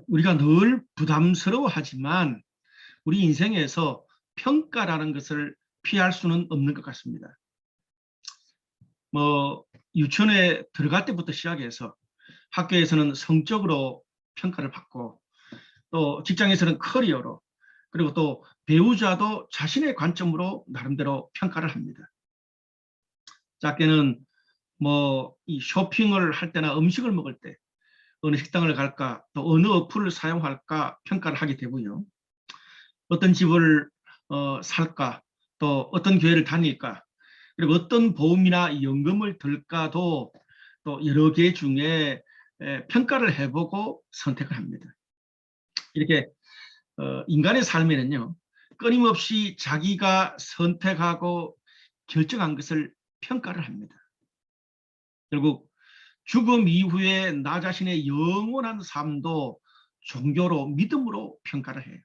우리가 늘 부담스러워하지만 우리 인생에서 평가라는 것을 피할 수는 없는 것 같습니다. 유치원에 들어갈 때부터 시작해서 학교에서는 성적으로 평가를 받고, 또 직장에서는 커리어로, 그리고 또 배우자도 자신의 관점으로 나름대로 평가를 합니다. 작게는 이 쇼핑을 할 때나 음식을 먹을 때 어느 식당을 갈까, 또 어느 어플을 사용할까 평가를 하게 되고요. 어떤 집을 살까, 또 어떤 교회를 다닐까, 그리고 어떤 보험이나 연금을 들까도 또 여러 개 중에 평가를 해보고 선택을 합니다. 이렇게 인간의 삶에는요, 끊임없이 자기가 선택하고 결정한 것을 평가를 합니다. 결국 죽음 이후에 나 자신의 영원한 삶도 종교로, 믿음으로 평가를 해요.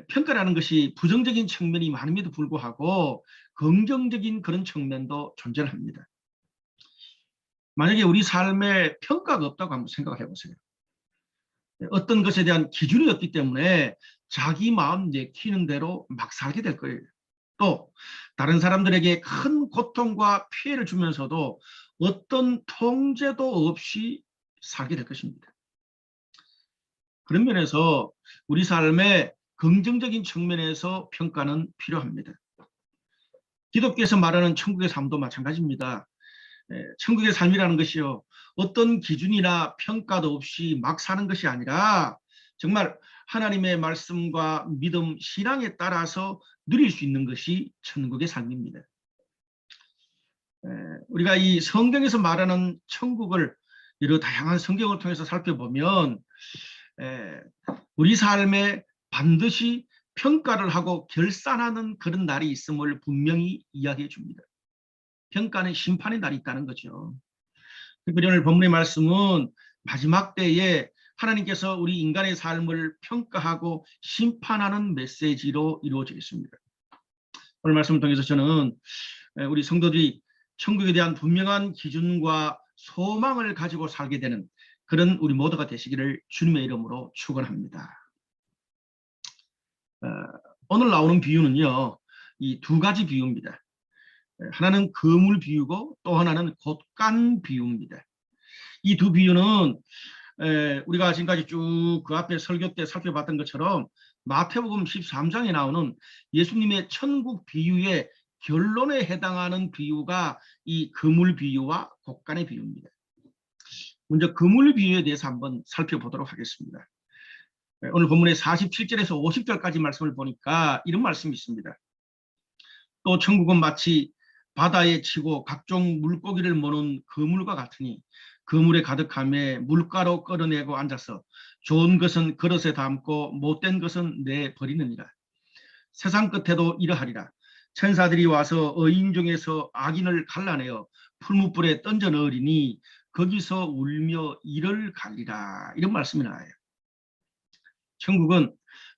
평가라는 것이 부정적인 측면이 많음에도 불구하고 긍정적인 그런 측면도 존재를 합니다. 만약에 우리 삶에 평가가 없다고 한번 생각해 보세요. 어떤 것에 대한 기준이 없기 때문에 자기 마음 내키는 대로 막 살게 될 거예요. 또 다른 사람들에게 큰 고통과 피해를 주면서도 어떤 통제도 없이 살게 될 것입니다. 그런 면에서 우리 삶의 긍정적인 측면에서 평가는 필요합니다. 기독교에서 말하는 천국의 삶도 마찬가지입니다. 천국의 삶이라는 것이요, 어떤 기준이나 평가도 없이 막 사는 것이 아니라 정말 하나님의 말씀과 믿음, 신앙에 따라서 누릴 수 있는 것이 천국의 삶입니다. 우리가 이 성경에서 말하는 천국을 여러 다양한 성경을 통해서 살펴보면 우리 삶에 반드시 평가를 하고 결산하는 그런 날이 있음을 분명히 이야기해 줍니다. 평가는 심판의 날이 있다는 거죠. 특별히 오늘 본문의 말씀은 마지막 때에 하나님께서 우리 인간의 삶을 평가하고 심판하는 메시지로 이루어져 있습니다. 오늘 말씀을 통해서 저는 우리 성도들이 천국에 대한 분명한 기준과 소망을 가지고 살게 되는 그런 우리 모두가 되시기를 주님의 이름으로 축원합니다. 오늘 나오는 비유는요, 이 두 가지 비유입니다. 하나는 그물 비유고 또 하나는 곶간 비유입니다. 이 두 비유는 우리가 지금까지 쭉 그 앞에 설교 때 살펴봤던 것처럼 마태복음 13장에 나오는 예수님의 천국 비유의 결론에 해당하는 비유가 이 그물 비유와 곶간의 비유입니다. 먼저 그물 비유에 대해서 한번 살펴보도록 하겠습니다. 오늘 본문의 47절에서 50절까지 말씀을 보니까 이런 말씀이 있습니다. 또 천국은 마치 바다에 치고 각종 물고기를 모는 그물과 같으니 그물에 가득함에 물가로 끌어내고 앉아서 좋은 것은 그릇에 담고 못된 것은 내버리느니라. 세상 끝에도 이러하리라. 천사들이 와서 의인 중에서 악인을 갈라내어 풀무불에 던져 넣으리니 거기서 울며 이를 갈리라. 이런 말씀이 나와요. 천국은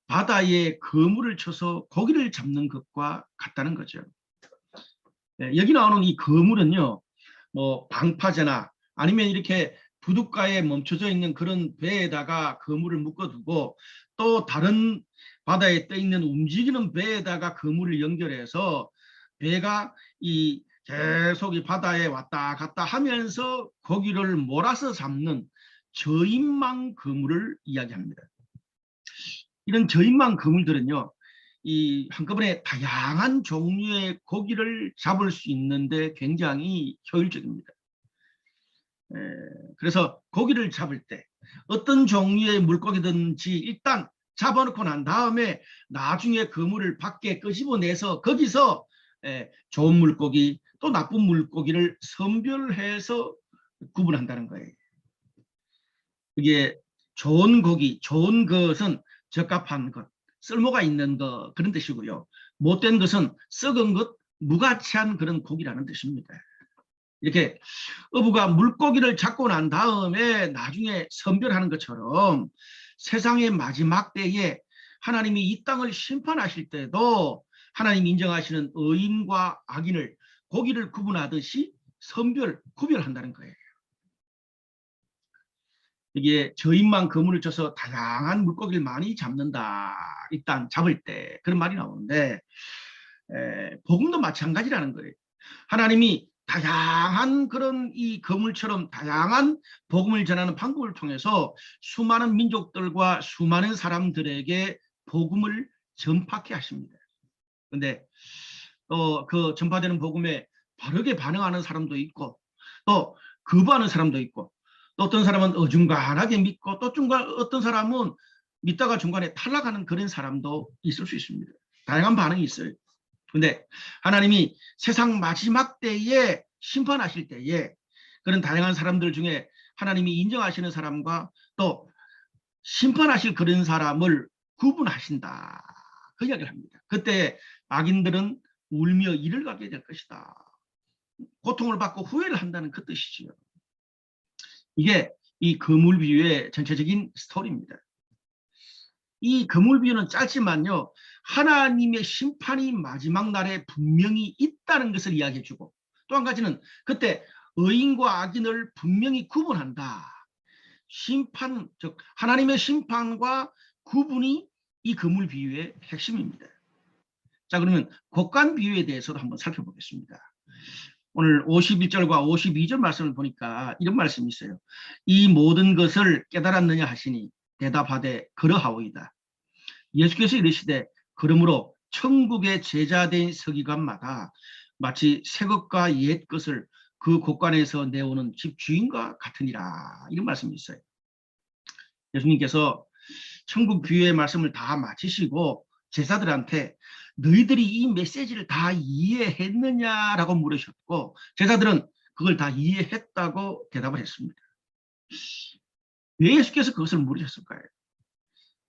바다에 그물을 쳐서 고기를 잡는 것과 같다는 거죠. 여기 나오는 이 그물은요, 방파제나 아니면 이렇게 부둣가에 멈춰져 있는 그런 배에다가 그물을 묶어두고 또 다른 바다에 떠 있는 움직이는 배에다가 그물을 연결해서 배가 계속 이 바다에 왔다 갔다 하면서 고기를 몰아서 잡는 저인망 그물을 이야기합니다. 이런 저인망 그물들은요, 한꺼번에 다양한 종류의 고기를 잡을 수 있는데 굉장히 효율적입니다. 그래서 고기를 잡을 때 어떤 종류의 물고기든지 일단 잡아놓고 난 다음에 나중에 그물을 밖에 끄집어내서 거기서 좋은 물고기 또 나쁜 물고기를 선별해서 구분한다는 거예요. 이게 좋은 고기, 좋은 것은 적합한 것, 쓸모가 있는 것, 그런 뜻이고요. 못된 것은 썩은 것, 무가치한 그런 고기라는 뜻입니다. 이렇게 어부가 물고기를 잡고 난 다음에 나중에 선별하는 것처럼 세상의 마지막 때에 하나님이 이 땅을 심판하실 때도 하나님이 인정하시는 의인과 악인을 고기를 구분하듯이 구별한다는 거예요. 이게 저인만 그물을 쳐서 다양한 물고기를 많이 잡는다. 일단 잡을 때 그런 말이 나오는데 복음도 마찬가지라는 거예요. 하나님이 다양한 그런 이 그물처럼 다양한 복음을 전하는 방법을 통해서 수많은 민족들과 수많은 사람들에게 복음을 전파케 하십니다. 그런데 그 전파되는 복음에 바르게 반응하는 사람도 있고 또 거부하는 사람도 있고 또 어떤 사람은 어중간하게 믿고 또 어떤 사람은 믿다가 중간에 탈락하는 그런 사람도 있을 수 있습니다. 다양한 반응이 있어요. 근데 하나님이 세상 마지막 때에 심판하실 때에 그런 다양한 사람들 중에 하나님이 인정하시는 사람과 또 심판하실 그런 사람을 구분하신다. 그 이야기를 합니다. 그때 악인들은 울며 이를 가게 될 것이다. 고통을 받고 후회를 한다는 그 뜻이지요. 이게 이 그물 비유의 전체적인 스토리입니다. 이 그물 비유는 짧지만요. 하나님의 심판이 마지막 날에 분명히 있다는 것을 이야기해주고 또 한 가지는 그때 의인과 악인을 분명히 구분한다. 심판, 즉 하나님의 심판과 구분이 이 그물 비유의 핵심입니다. 자, 그러면 곡간 비유에 대해서도 한번 살펴보겠습니다. 오늘 51절과 52절 말씀을 보니까 이런 말씀이 있어요. 이 모든 것을 깨달았느냐 하시니 대답하되 그러하오이다. 예수께서 이르시되 그러므로 천국의 제자된 서기관마다 마치 새 것과 옛 것을 그 곳간에서 내오는 집 주인과 같으니라. 이런 말씀이 있어요. 예수님께서 천국 비유의 말씀을 다 마치시고 제자들한테 너희들이 이 메시지를 다 이해했느냐라고 물으셨고 제자들은 그걸 다 이해했다고 대답을 했습니다. 왜 예수께서 그것을 물으셨을까요?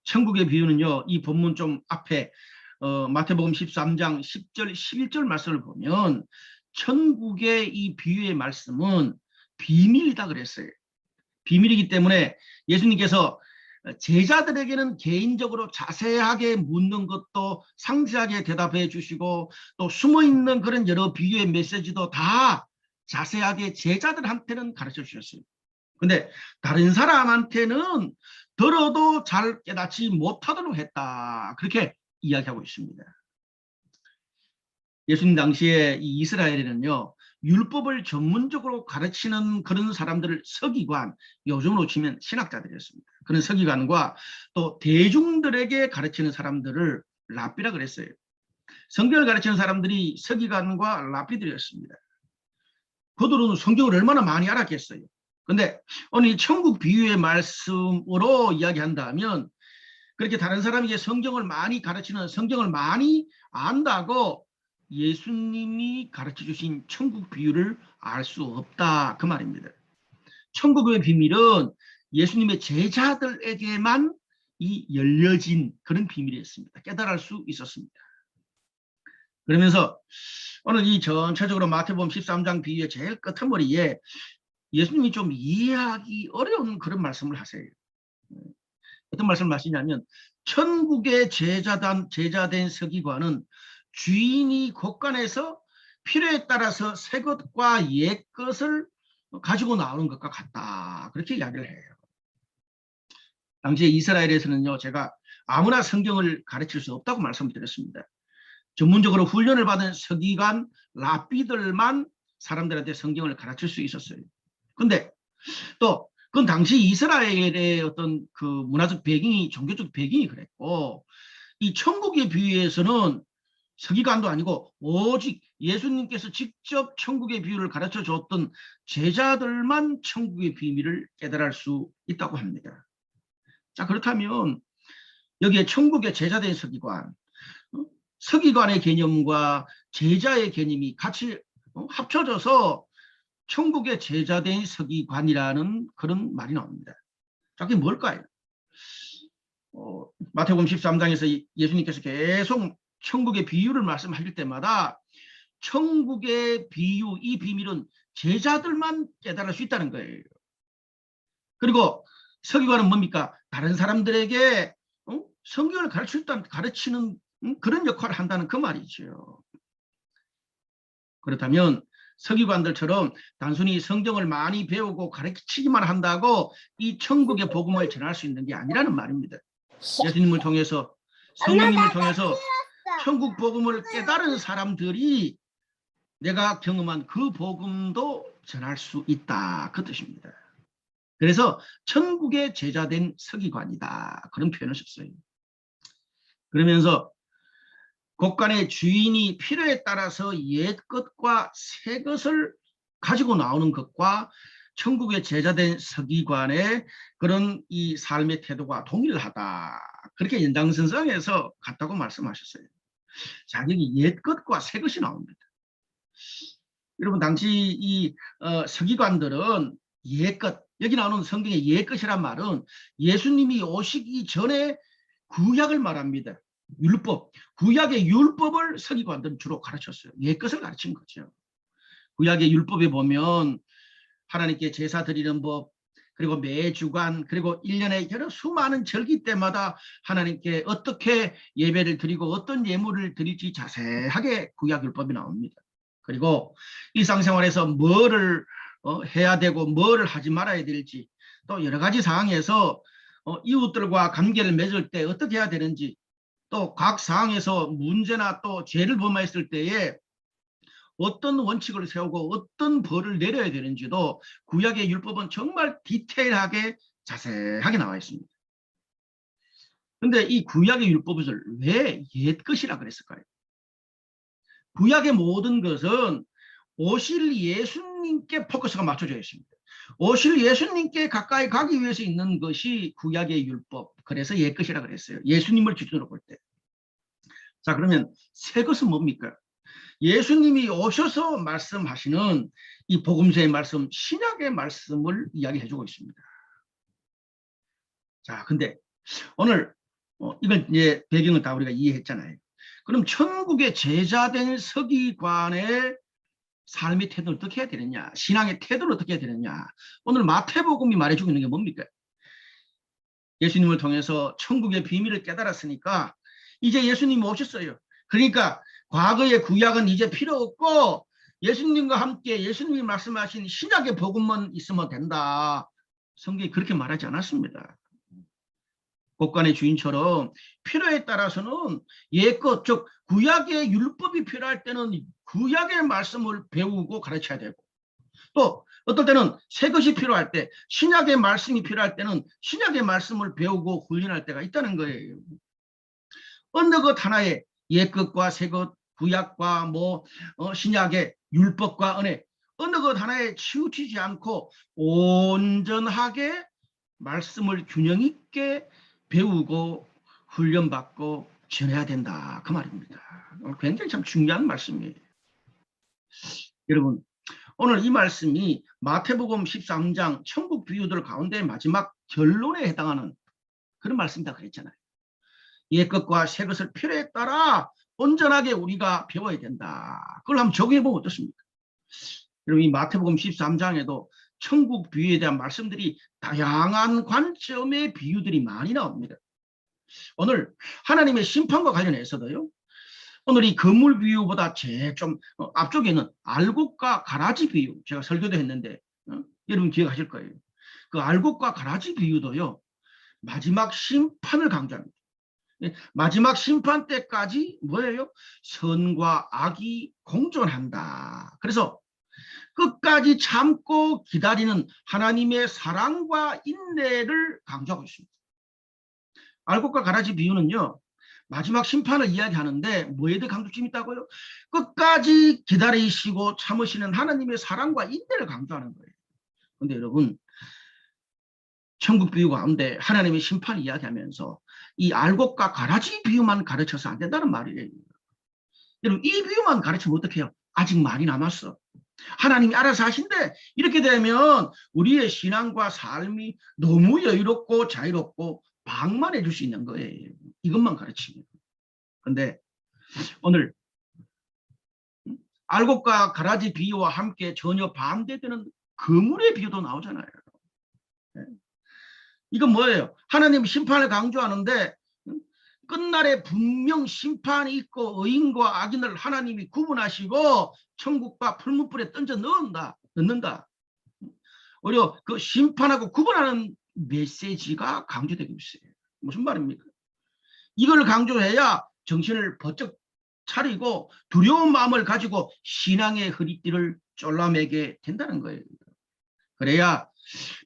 천국의 비유는요. 이 본문 좀 앞에 마태복음 13장 10절 11절 말씀을 보면 천국의 이 비유의 말씀은 비밀이다 그랬어요. 비밀이기 때문에 예수님께서 제자들에게는 개인적으로 자세하게 묻는 것도 상세하게 대답해 주시고 또 숨어있는 그런 여러 비유의 메시지도 다 자세하게 제자들한테는 가르쳐 주셨어요. 근데 다른 사람한테는 들어도 잘 깨닫지 못하도록 했다. 그렇게 이야기하고 있습니다. 예수님 당시에 이 이스라엘에는요. 율법을 전문적으로 가르치는 그런 사람들을 서기관, 요즘으로 치면 신학자들이었습니다. 그런 서기관과 또 대중들에게 가르치는 사람들을 랍비라 그랬어요. 성경을 가르치는 사람들이 서기관과 랍비들이었습니다. 그들은 성경을 얼마나 많이 알았겠어요. 근데 오늘 천국 비유의 말씀으로 이야기한다면 그렇게 다른 사람에게 성경을 많이 가르치는 성경을 많이 안다고 예수님이 가르쳐 주신 천국 비유를 알 수 없다 그 말입니다. 천국의 비밀은 예수님의 제자들에게만 이 열려진 그런 비밀이었습니다. 깨달을 수 있었습니다. 그러면서 오늘 이 전체적으로 마태복음 13장 비유의 제일 끝머리에 예수님이 좀 이해하기 어려운 그런 말씀을 하세요. 어떤 말씀을 하시냐면 천국의 제자된 서기관은 주인이 곳간에서 필요에 따라서 새 것과 옛 것을 가지고 나오는 것과 같다. 그렇게 이야기를 해요. 당시에 이스라엘에서는요. 제가 아무나 성경을 가르칠 수 없다고 말씀을 드렸습니다. 전문적으로 훈련을 받은 서기관, 랍비들만 사람들한테 성경을 가르칠 수 있었어요. 근데 또 그건 당시 이스라엘의 어떤 그 문화적 배경이 종교적 배경이 그랬고 이 천국의 비유에서는 서기관도 아니고 오직 예수님께서 직접 천국의 비유를 가르쳐 줬던 제자들만 천국의 비밀을 깨달을 수 있다고 합니다. 자, 그렇다면 여기에 천국의 제자된 서기관, 서기관의 개념과 제자의 개념이 같이 합쳐져서 천국의 제자된 서기관이라는 그런 말이 나옵니다. 자, 그게 뭘까요? 마태복음 13장에서 예수님께서 계속 천국의 비유를 말씀하실 때마다 천국의 비유, 이 비밀은 제자들만 깨달을 수 있다는 거예요. 그리고 서기관은 뭡니까? 다른 사람들에게 성경을 가르치는 그런 역할을 한다는 그 말이죠. 그렇다면 서기관들처럼 단순히 성경을 많이 배우고 가르치기만 한다고 이 천국의 복음을 전할 수 있는 게 아니라는 말입니다. 예수님을 통해서, 성령님을 통해서 천국 복음을 깨달은 사람들이 내가 경험한 그 복음도 전할 수 있다, 그 뜻입니다. 그래서 천국의 제자된 서기관이다, 그런 표현을 썼어요. 그러면서 곳간의 주인이 필요에 따라서 옛 것과 새 것을 가지고 나오는 것과 천국의 제자된 서기관의 그런 이 삶의 태도가 동일하다, 그렇게 연장선상에서 같다고 말씀하셨어요. 자, 여기 옛 것과 새 것이 나옵니다. 여러분, 당시 이 서기관들은 옛것, 여기 나오는 성경의 옛것이란 말은 예수님이 오시기 전에 구약을 말합니다. 율법, 구약의 율법을 서기관들은 주로 가르쳤어요. 옛것을 가르친 거죠. 구약의 율법에 보면 하나님께 제사 드리는 법, 그리고 매주간, 그리고 1년에 여러 수많은 절기 때마다 하나님께 어떻게 예배를 드리고 어떤 예물을 드릴지 자세하게 구약율법이 나옵니다. 그리고 일상생활에서 뭐를 해야 되고 뭐를 하지 말아야 될지, 또 여러 가지 상황에서 이웃들과 관계를 맺을 때 어떻게 해야 되는지, 또 각 상황에서 문제나 또 죄를 범했을 때에 어떤 원칙을 세우고 어떤 벌을 내려야 되는지도 구약의 율법은 정말 디테일하게 자세하게 나와 있습니다. 그런데 이 구약의 율법을 왜 옛것이라 그랬을까요? 구약의 모든 것은 오실 예수님께 포커스가 맞춰져 있습니다. 오실 예수님께 가까이 가기 위해서 있는 것이 구약의 율법, 그래서 옛것이라 그랬어요. 예수님을 기준으로 볼 때. 자, 그러면 새 것은 뭡니까? 예수님이 오셔서 말씀하시는 이 복음서의 말씀, 신약의 말씀을 이야기해주고 있습니다. 자, 근데 오늘 이걸 이제 배경을 다 우리가 이해했잖아요. 그럼 천국의 제자된 서기관의 삶의 태도를 어떻게 해야 되느냐, 신앙의 태도를 어떻게 해야 되느냐, 오늘 마태복음이 말해주고 있는 게 뭡니까? 예수님을 통해서 천국의 비밀을 깨달았으니까 이제 예수님이 오셨어요. 그러니까 과거의 구약은 이제 필요 없고 예수님과 함께 예수님이 말씀하신 신약의 복음만 있으면 된다. 성경이 그렇게 말하지 않았습니다. 곳간의 주인처럼 필요에 따라서는 옛것, 즉 구약의 율법이 필요할 때는 구약의 말씀을 배우고 가르쳐야 되고, 또 어떨 때는 새 것이 필요할 때, 신약의 말씀이 필요할 때는 신약의 말씀을 배우고 훈련할 때가 있다는 거예요. 어느 것 하나에 옛것과 새것, 구약과 신약의 율법과 은혜, 어느 것 하나에 치우치지 않고 온전하게 말씀을 균형 있게 배우고 훈련받고 전해야 된다, 그 말입니다. 굉장히 참 중요한 말씀이에요. 여러분, 오늘 이 말씀이 마태복음 13장 천국 비유들 가운데 마지막 결론에 해당하는 그런 말씀이다 그랬잖아요. 옛것과 새것을 필요에 따라 온전하게 우리가 배워야 된다. 그걸 한번 적용해보면 어떻습니까? 여러분, 이 마태복음 13장에도 천국 비유에 대한 말씀들이 다양한 관점의 비유들이 많이 나옵니다. 오늘 하나님의 심판과 관련해서도요, 오늘 이 건물 비유보다 제일 좀 앞쪽에 있는 알곡과 가라지 비유, 제가 설교도 했는데 여러분 기억하실 거예요. 그 알곡과 가라지 비유도요, 마지막 심판을 강조합니다. 마지막 심판 때까지 뭐예요? 선과 악이 공존한다. 그래서 끝까지 참고 기다리는 하나님의 사랑과 인내를 강조하고 있습니다. 알곡과 가라지 비유는요, 마지막 심판을 이야기하는데 뭐에 대해 강조점이 있다고요? 끝까지 기다리시고 참으시는 하나님의 사랑과 인내를 강조하는 거예요. 그런데 여러분, 천국 비유 가운데 하나님의 심판을 이야기하면서 이 알곡과 가라지 비유만 가르쳐서 안 된다는 말이에요. 여러분, 이 비유만 가르치면 어떻게 해요? 아직 많이 남았어. 하나님이 알아서 하신대. 이렇게 되면 우리의 신앙과 삶이 너무 여유롭고 자유롭고 방만해 줄 수 있는 거예요. 이것만 가르치면. 근데 오늘 알곡과 가라지 비유와 함께 전혀 반대되는 그물의 비유도 나오잖아요. 이건 뭐예요? 하나님 심판을 강조하는데 끝날에 분명 심판이 있고 의인과 악인을 하나님이 구분하시고 천국과 풀무불에 던져 넣는다. 오히려 그 심판하고 구분하는 메시지가 강조되고 있어요. 무슨 말입니까? 이걸 강조해야 정신을 번쩍 차리고 두려운 마음을 가지고 신앙의 허리띠를 졸라매게 된다는 거예요. 그래야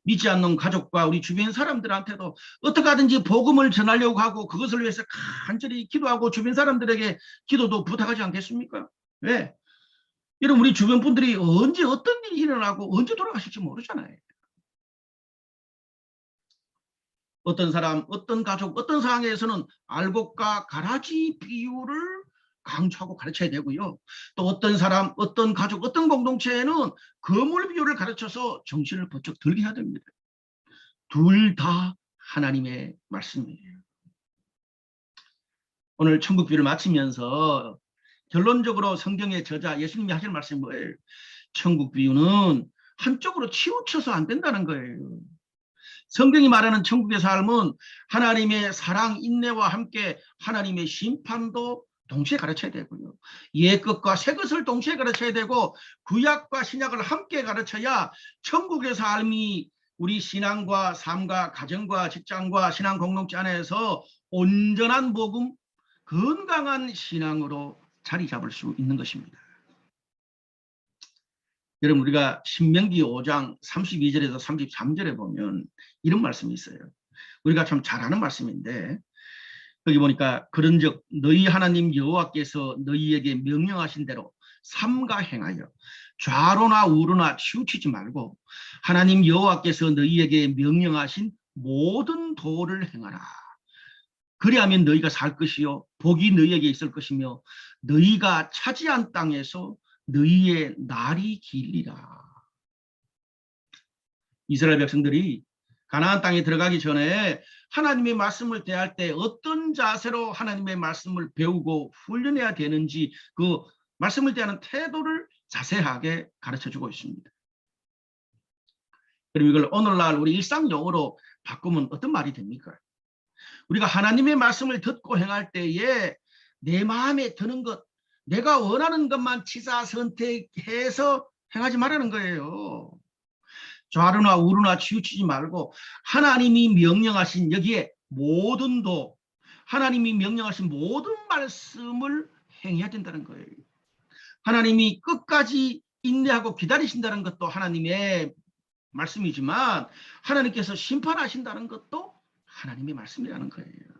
믿지 않는 가족과 우리 주변 사람들한테도 어떻게 하든지 복음을 전하려고 하고 그것을 위해서 간절히 기도하고 주변 사람들에게 기도도 부탁하지 않겠습니까? 왜? 여러분 우리 주변 분들이 언제 어떤 일이 일어나고 언제 돌아가실지 모르잖아요. 어떤 사람, 어떤 가족, 어떤 상황에서는 알곡과 가라지 비유를 강조하고 가르쳐야 되고요. 또 어떤 사람, 어떤 가족, 어떤 공동체에는 거물 비유를 가르쳐서 정신을 번쩍 들게 해야 됩니다. 둘 다 하나님의 말씀이에요. 오늘 천국 비유를 마치면서 결론적으로 성경의 저자 예수님이 하시는 말씀이 뭐예요? 천국 비유는 한쪽으로 치우쳐서 안 된다는 거예요. 성경이 말하는 천국의 삶은 하나님의 사랑, 인내와 함께 하나님의 심판도 동시에 가르쳐야 되고요. 옛 것과 새 것을 동시에 가르쳐야 되고 구약과 신약을 함께 가르쳐야 천국의 삶이 우리 신앙과 삶과 가정과 직장과 신앙 공동체 안에서 온전한 복음, 건강한 신앙으로 자리 잡을 수 있는 것입니다. 여러분 우리가 신명기 5장 32절에서 33절에 보면 이런 말씀이 있어요. 우리가 참 잘 아는 말씀인데 거기 보니까 그런즉 너희 하나님 여호와께서 너희에게 명령하신 대로 삼가 행하여 좌로나 우로나 치우치지 말고 하나님 여호와께서 너희에게 명령하신 모든 도를 행하라. 그리하면 너희가 살 것이요 복이 너희에게 있을 것이며 너희가 차지한 땅에서 너희의 날이 길리라. 이스라엘 백성들이 가나안 땅에 들어가기 전에 하나님의 말씀을 대할 때 어떤 자세로 하나님의 말씀을 배우고 훈련해야 되는지 그 말씀을 대하는 태도를 자세하게 가르쳐주고 있습니다. 그럼 이걸 오늘날 우리 일상용어로 바꾸면 어떤 말이 됩니까? 우리가 하나님의 말씀을 듣고 행할 때에 내 마음에 드는 것, 내가 원하는 것만 지사 선택해서 행하지 말라는 거예요. 좌로나 우로나 치우치지 말고 하나님이 명령하신 여기에 모든 도, 하나님이 명령하신 모든 말씀을 행해야 된다는 거예요. 하나님이 끝까지 인내하고 기다리신다는 것도 하나님의 말씀이지만 하나님께서 심판하신다는 것도 하나님의 말씀이라는 거예요.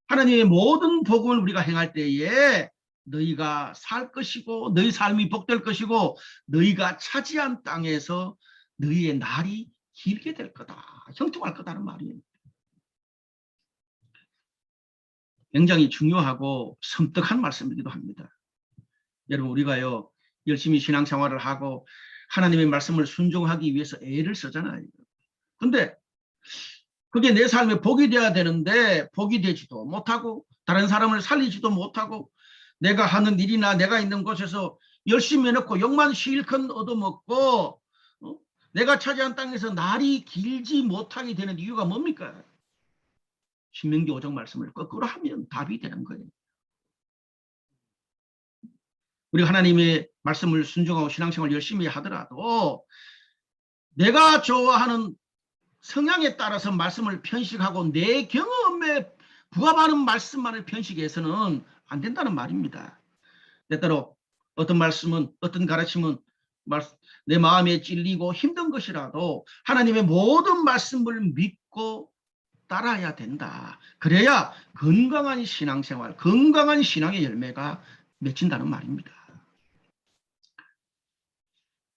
하나님의 모든 복음을 우리가 행할 때에 너희가 살 것이고 너희 삶이 복될 것이고 너희가 차지한 땅에서 너희의 날이 길게 될 거다. 형통할 거다는 말이에요. 굉장히 중요하고 섬뜩한 말씀이기도 합니다. 여러분 우리가요 열심히 신앙생활을 하고 하나님의 말씀을 순종하기 위해서 애를 쓰잖아요. 근데 그게 내 삶에 복이 돼야 되는데 복이 되지도 못하고 다른 사람을 살리지도 못하고 내가 하는 일이나 내가 있는 곳에서 열심히 해놓고 욕만 실컷 얻어먹고 내가 차지한 땅에서 날이 길지 못하게 되는 이유가 뭡니까? 신명기 5장 말씀을 거꾸로 하면 답이 되는 거예요. 우리가 하나님의 말씀을 순종하고 신앙생활을 열심히 하더라도 내가 좋아하는 성향에 따라서 말씀을 편식하고 내 경험에 부합하는 말씀만을 편식해서는 안 된다는 말입니다. 때때로 어떤 말씀은 어떤 가르침은 내 마음에 찔리고 힘든 것이라도 하나님의 모든 말씀을 믿고 따라야 된다. 그래야 건강한 신앙생활, 건강한 신앙의 열매가 맺힌다는 말입니다.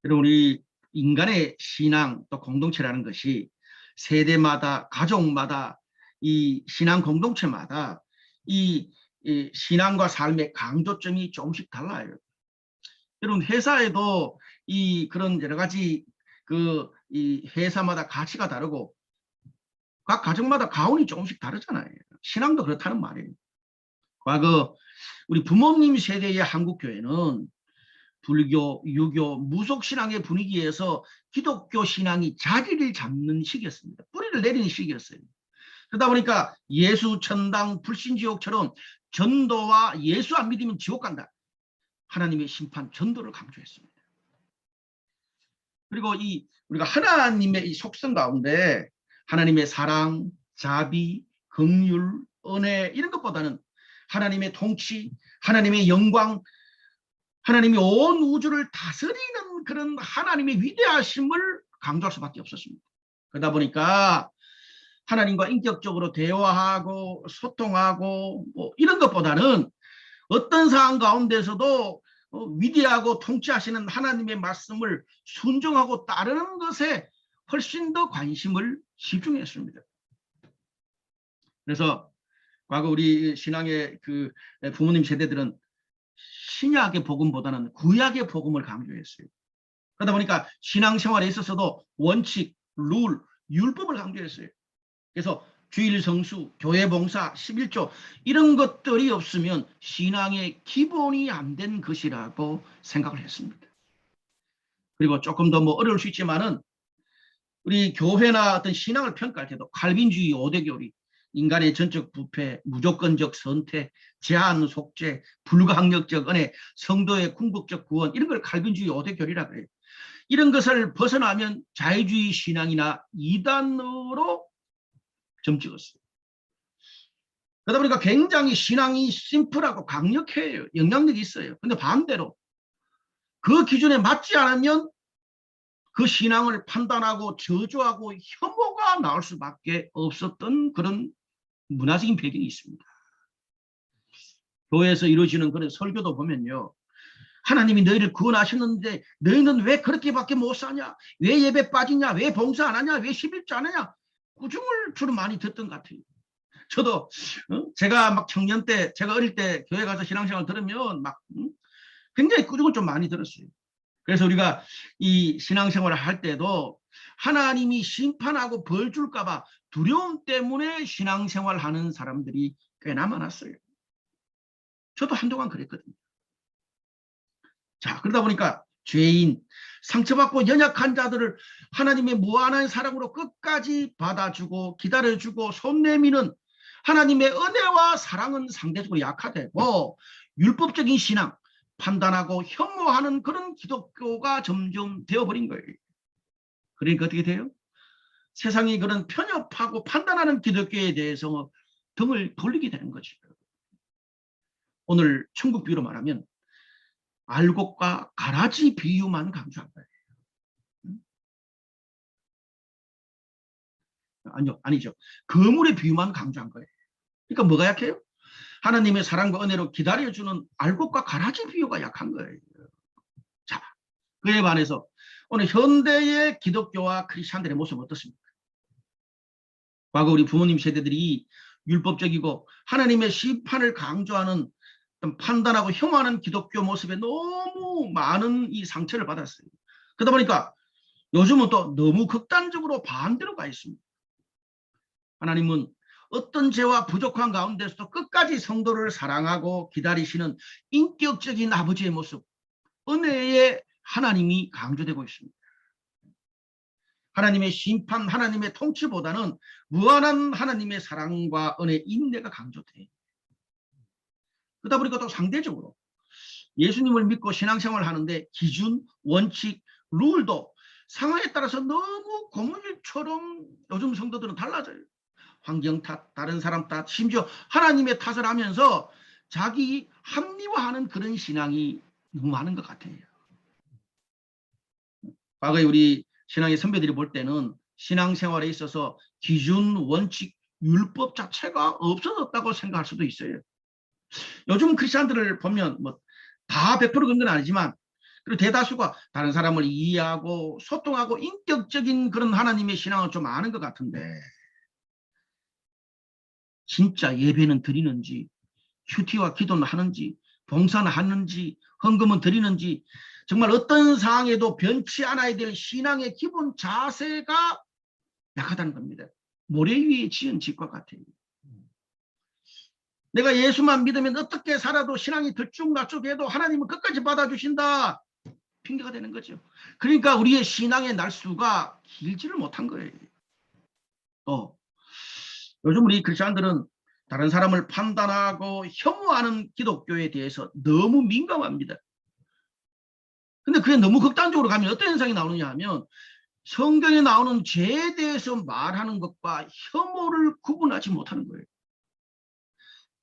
여러분 우리 인간의 신앙 또 공동체라는 것이 세대마다 가족마다 이 신앙 공동체마다 이 신앙과 삶의 강조점이 조금씩 달라요. 여러분 회사에도 이 그런 여러 가지 이 회사마다 가치가 다르고 각 가정마다 가훈이 조금씩 다르잖아요. 신앙도 그렇다는 말이에요. 과거 우리 부모님 세대의 한국 교회는 불교, 유교, 무속신앙의 분위기에서 기독교 신앙이 자리를 잡는 시기였습니다. 뿌리를 내리는 시기였어요. 그러다 보니까 예수 천당 불신지옥처럼 전도와 예수 안 믿으면 지옥 간다. 하나님의 심판 전도를 강조했습니다. 그리고 우리가 하나님의 이 속성 가운데 하나님의 사랑, 자비, 긍휼, 은혜 이런 것보다는 하나님의 통치, 하나님의 영광, 하나님이 온 우주를 다스리는 그런 하나님의 위대하심을 강조할 수밖에 없었습니다. 그러다 보니까 하나님과 인격적으로 대화하고 소통하고 뭐 이런 것보다는 어떤 상황 가운데서도 위대하고 통치하시는 하나님의 말씀을 순종하고 따르는 것에 훨씬 더 관심을 집중했습니다. 그래서 과거 우리 신앙의 그 부모님 세대들은 신약의 복음보다는 구약의 복음을 강조했어요. 그러다 보니까 신앙생활에 있어서도 원칙, 룰, 율법을 강조했어요. 그래서 주일 성수, 교회 봉사, 11조 이런 것들이 없으면 신앙의 기본이 안 된 것이라고 생각을 했습니다. 그리고 조금 더 뭐 어려울 수 있지만은 우리 교회나 어떤 신앙을 평가할 때도 칼빈주의 5대 교리, 인간의 전적 부패, 무조건적 선택, 제한 속죄, 불가항력적 은혜, 성도의 궁극적 구원 이런 걸 칼빈주의 5대 교리라고 해요. 이런 것을 벗어나면 자유주의 신앙이나 이단으로 점찍었어요. 그러다 보니까 굉장히 신앙이 심플하고 강력해요. 영향력이 있어요. 근데 반대로 그 기준에 맞지 않으면 그 신앙을 판단하고 저주하고 혐오가 나올 수밖에 없었던 그런 문화적인 배경이 있습니다. 교회에서 이루어지는 그런 설교도 보면요. 하나님이 너희를 구원하셨는데 너희는 왜 그렇게밖에 못 사냐? 왜 예배 빠지냐? 왜 봉사 안 하냐? 왜 11조 안 하냐? 꾸중을 주로 많이 듣던 것 같아요. 저도 제가 막 청년 때 제가 어릴 때 교회 가서 신앙생활 들으면 막 굉장히 꾸중을 좀 많이 들었어요. 그래서 우리가 이 신앙생활을 할 때도 하나님이 심판하고 벌 줄까 봐 두려움 때문에 신앙생활 하는 사람들이 꽤나 많았어요. 저도 한동안 그랬거든요. 자, 그러다 보니까 죄인, 상처받고 연약한 자들을 하나님의 무한한 사랑으로 끝까지 받아주고 기다려주고 손 내미는 하나님의 은혜와 사랑은 상대적으로 약화되고 율법적인 신앙, 판단하고 혐오하는 그런 기독교가 점점 되어버린 거예요. 그러니까 어떻게 돼요? 세상이 그런 편협하고 판단하는 기독교에 대해서 등을 돌리게 되는 거죠. 오늘 천국 비유로 말하면 알곡과 가라지 비유만 강조한 거예요. 아니죠. 그물의 비유만 강조한 거예요. 그러니까 뭐가 약해요? 하나님의 사랑과 은혜로 기다려주는 알곡과 가라지 비유가 약한 거예요. 자, 그에 반해서 오늘 현대의 기독교와 크리스찬들의 모습은 어떻습니까? 과거 우리 부모님 세대들이 율법적이고 하나님의 심판을 강조하는 판단하고 혐오하는 기독교 모습에 너무 많은 이 상처를 받았어요. 그러다 보니까 요즘은 또 너무 극단적으로 반대로 가 있습니다. 하나님은 어떤 죄와 부족한 가운데서도 끝까지 성도를 사랑하고 기다리시는 인격적인 아버지의 모습, 은혜의 하나님이 강조되고 있습니다. 하나님의 심판, 하나님의 통치보다는 무한한 하나님의 사랑과 은혜, 인내가 강조돼요. 그러다 보니까 또 상대적으로 예수님을 믿고 신앙생활을 하는데 기준, 원칙, 룰도 상황에 따라서 너무 고무줄처럼 요즘 성도들은 달라져요. 환경 탓, 다른 사람 탓, 심지어 하나님의 탓을 하면서 자기 합리화하는 그런 신앙이 너무 많은 것 같아요. 과거에 우리 신앙의 선배들이 볼 때는 신앙생활에 있어서 기준, 원칙, 율법 자체가 없어졌다고 생각할 수도 있어요. 요즘 크리스찬들을 보면 뭐 다 100% 그런 건 아니지만 그리고 대다수가 다른 사람을 이해하고 소통하고 인격적인 그런 하나님의 신앙은 좀 아는 것 같은데 진짜 예배는 드리는지 큐티와 기도는 하는지 봉사는 하는지 헌금은 드리는지 정말 어떤 상황에도 변치 않아야 될 신앙의 기본 자세가 약하다는 겁니다. 모래 위에 지은 집과 같아요. 내가 예수만 믿으면 어떻게 살아도 신앙이 들쭉날쭉해도 하나님은 끝까지 받아주신다. 핑계가 되는 거죠. 그러니까 우리의 신앙의 날수가 길지를 못한 거예요. 또 요즘 우리 크리스천들은 다른 사람을 판단하고 혐오하는 기독교에 대해서 너무 민감합니다. 근데 그게 너무 극단적으로 가면 어떤 현상이 나오느냐 하면 성경에 나오는 죄에 대해서 말하는 것과 혐오를 구분하지 못하는 거예요.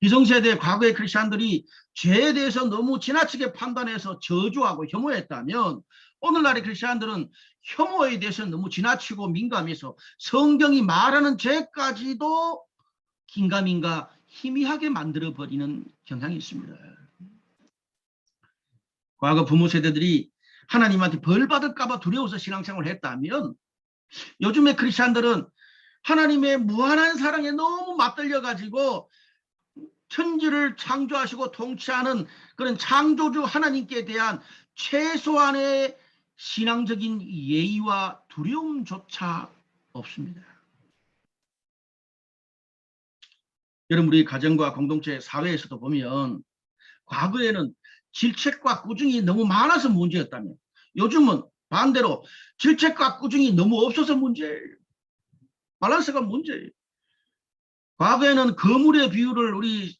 기성세대 과거의 크리스천들이 죄에 대해서 너무 지나치게 판단해서 저주하고 혐오했다면 오늘날의 크리스천들은 혐오에 대해서 너무 지나치고 민감해서 성경이 말하는 죄까지도 긴가민가 희미하게 만들어버리는 경향이 있습니다. 과거 부모 세대들이 하나님한테 벌 받을까 봐 두려워서 신앙생활을 했다면 요즘의 크리스천들은 하나님의 무한한 사랑에 너무 맞들려가지고 천지를 창조하시고 통치하는 그런 창조주 하나님께 대한 최소한의 신앙적인 예의와 두려움조차 없습니다. 여러분 우리 가정과 공동체 사회에서도 보면 과거에는 질책과 꾸중이 너무 많아서 문제였다면 요즘은 반대로 질책과 꾸중이 너무 없어서 문제예요. 밸런스가 문제예요. 과거에는 거물의 비유를 우리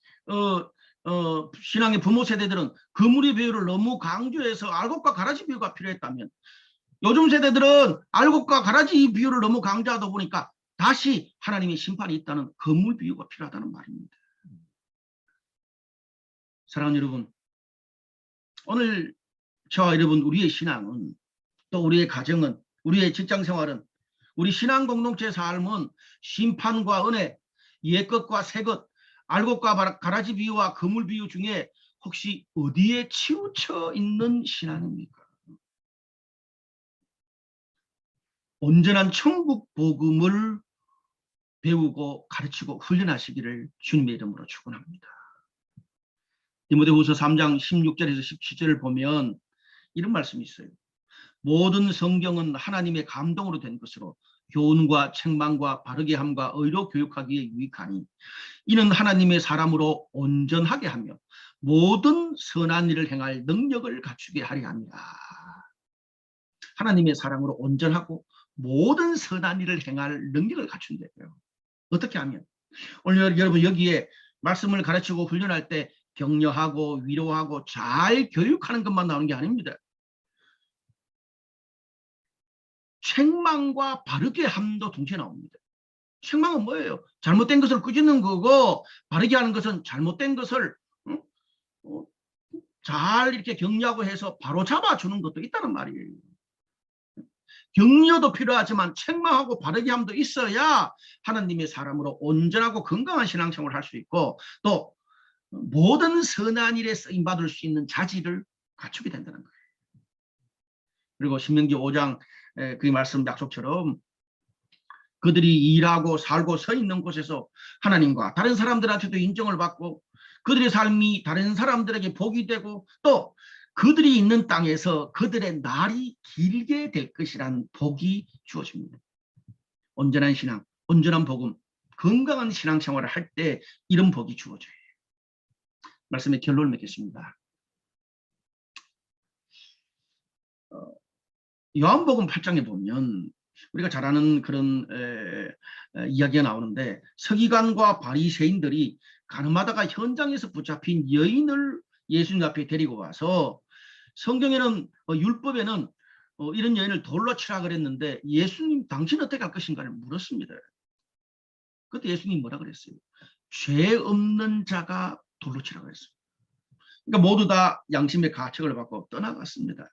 신앙의 부모 세대들은 거물의 비유를 너무 강조해서 알곡과 가라지 비유가 필요했다면 요즘 세대들은 알곡과 가라지 비유를 너무 강조하다 보니까 다시 하나님의 심판이 있다는 거물 비유가 필요하다는 말입니다. 사랑하는 여러분, 오늘 저와 여러분 우리의 신앙은 또 우리의 가정은 우리의 직장생활은 우리 신앙 공동체의 삶은 심판과 은혜, 옛것과 새것, 알곡과 가라지 비유와 그물 비유 중에 혹시 어디에 치우쳐 있는 신앙입니까? 온전한 천국 복음을 배우고 가르치고 훈련하시기를 주님의 이름으로 축원합니다. 디모데후서 3장 16절에서 17절을 보면 이런 말씀이 있어요. 모든 성경은 하나님의 감동으로 된 것으로 교훈과 책망과 바르게 함과 의로 교육하기에 유익하니 이는 하나님의 사람으로 온전하게 하며 모든 선한 일을 행할 능력을 갖추게 하려 합니다. 하나님의 사랑으로 온전하고 모든 선한 일을 행할 능력을 갖춘대요. 어떻게 하면? 오늘 여러분 여기에 말씀을 가르치고 훈련할 때 격려하고 위로하고 잘 교육하는 것만 나오는 게 아닙니다. 책망과 바르게 함도 동시에 나옵니다. 책망은 뭐예요? 잘못된 것을 꾸짖는 거고 바르게 하는 것은 잘못된 것을 잘 이렇게 격려하고 해서 바로 잡아주는 것도 있다는 말이에요. 격려도 필요하지만 책망하고 바르게 함도 있어야 하나님의 사람으로 온전하고 건강한 신앙생활을 할 수 있고 또 모든 선한 일에 쓰임받을 수 있는 자질을 갖추게 된다는 거예요. 그리고 신명기 5장 그 말씀 약속처럼 그들이 일하고 살고 서 있는 곳에서 하나님과 다른 사람들한테도 인정을 받고 그들의 삶이 다른 사람들에게 복이 되고 또 그들이 있는 땅에서 그들의 날이 길게 될 것이란 복이 주어집니다. 온전한 신앙, 온전한 복음, 건강한 신앙생활을 할 때 이런 복이 주어져요. 말씀의 결론을 맺겠습니다. 요한복음 8장에 보면 우리가 잘 아는 그런 이야기가 나오는데 서기관과 바리새인들이 가늠하다가 현장에서 붙잡힌 여인을 예수님 앞에 데리고 와서 성경에는 율법에는 이런 여인을 돌로 치라 그랬는데 예수님 당신 어떻게 할 것인가를 물었습니다. 그때 예수님 뭐라 그랬어요? 죄 없는 자가 돌로 치라 그랬어요. 그러니까 모두 다 양심의 가책을 받고 떠나갔습니다.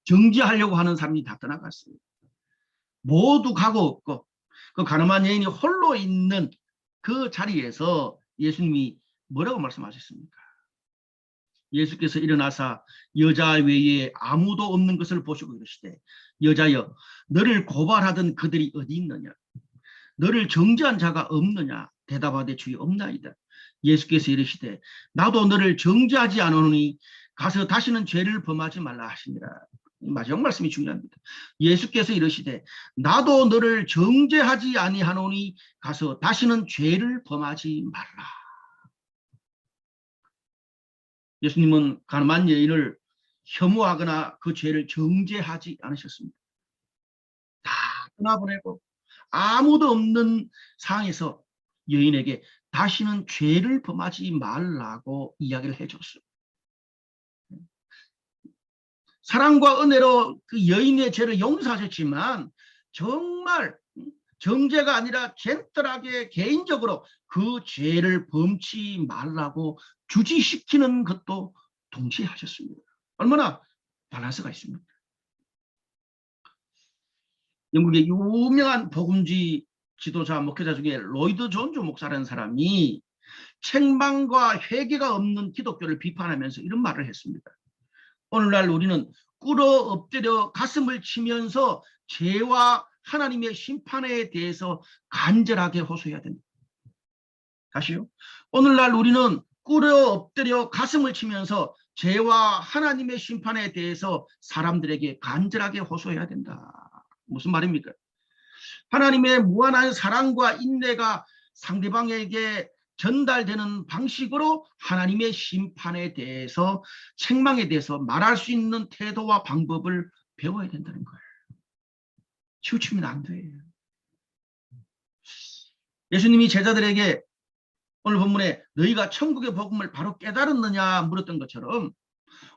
정지하려고 하는 사람이 다 떠나갔어요. 모두 가고 없고 그 가늠한 여인이 홀로 있는 그 자리에서 예수님이 뭐라고 말씀하셨습니까? 예수께서 일어나사 여자 외에 아무도 없는 것을 보시고 이르시되 여자여 너를 고발하던 그들이 어디 있느냐? 너를 정죄한 자가 없느냐? 대답하되 주의 없나이다. 예수께서 이르시되 나도 너를 정죄하지 않으니 가서 다시는 죄를 범하지 말라 하시니라. 마지막 말씀이 중요합니다. 예수께서 이르시되 나도 너를 정죄하지 아니하노니 가서 다시는 죄를 범하지 말라. 예수님은 가늠한 여인을 혐오하거나 그 죄를 정죄하지 않으셨습니다. 다 떠나보내고 아무도 없는 상황에서 여인에게 다시는 죄를 범하지 말라고 이야기를 해줬어요. 사랑과 은혜로 그 여인의 죄를 용서하셨지만 정말 정죄가 아니라 젠틀하게 개인적으로 그 죄를 범치 말라고 주지시키는 것도 동시에 하셨습니다. 얼마나 밸런스가 있습니까? 영국의 유명한 복음주의 지도자 목회자 중에 로이드 존즈 목사라는 사람이 책망과 회개가 없는 기독교를 비판하면서 이런 말을 했습니다. 오늘날 우리는 꿇어 엎드려 가슴을 치면서 죄와 하나님의 심판에 대해서 간절하게 호소해야 된다. 다시요. 오늘날 우리는 꿇어 엎드려 가슴을 치면서 죄와 하나님의 심판에 대해서 사람들에게 간절하게 호소해야 된다. 무슨 말입니까? 하나님의 무한한 사랑과 인내가 상대방에게 전달되는 방식으로 하나님의 심판에 대해서, 책망에 대해서 말할 수 있는 태도와 방법을 배워야 된다는 거예요. 치우치면 안 돼요. 예수님이 제자들에게 오늘 본문에 너희가 천국의 복음을 바로 깨달았느냐 물었던 것처럼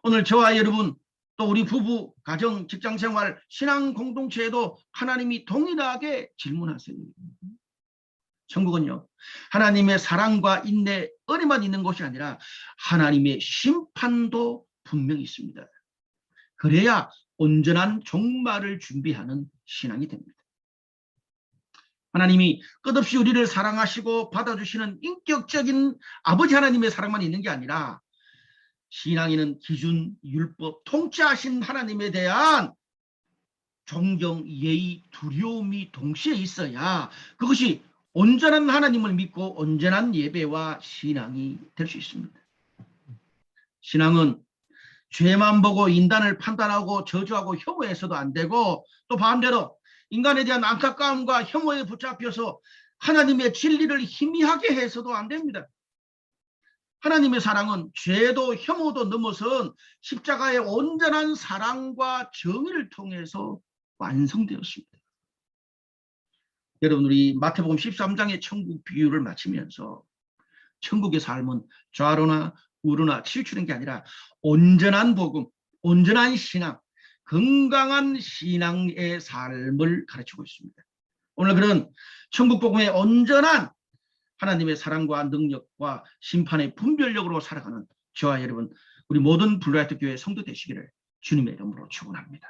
오늘 저와 여러분, 또 우리 부부, 가정, 직장생활, 신앙 공동체에도 하나님이 동일하게 질문하세요. 천국은요, 하나님의 사랑과 인내, 은혜만 있는 것이 아니라 하나님의 심판도 분명히 있습니다. 그래야 온전한 종말을 준비하는 신앙이 됩니다. 하나님이 끝없이 우리를 사랑하시고 받아주시는 인격적인 아버지 하나님의 사랑만 있는 게 아니라 신앙에는 기준, 율법, 통치하신 하나님에 대한 존경, 예의, 두려움이 동시에 있어야 그것이 온전한 하나님을 믿고 온전한 예배와 신앙이 될 수 있습니다. 신앙은 죄만 보고 인간을 판단하고 저주하고 혐오해서도 안 되고, 또 반대로 인간에 대한 안타까움과 혐오에 붙잡혀서 하나님의 진리를 희미하게 해서도 안 됩니다. 하나님의 사랑은 죄도 혐오도 넘어선 십자가의 온전한 사랑과 정의를 통해서 완성되었습니다. 여러분, 우리 마태복음 13장의 천국 비유를 마치면서 천국의 삶은 좌로나 우로나 치우치는 게 아니라 온전한 복음, 온전한 신앙, 건강한 신앙의 삶을 가르치고 있습니다. 오늘 그런 천국 복음의 온전한 하나님의 사랑과 능력과 심판의 분별력으로 살아가는 저와 여러분, 우리 모든 블루라이트 교회 성도 되시기를 주님의 이름으로 축원합니다.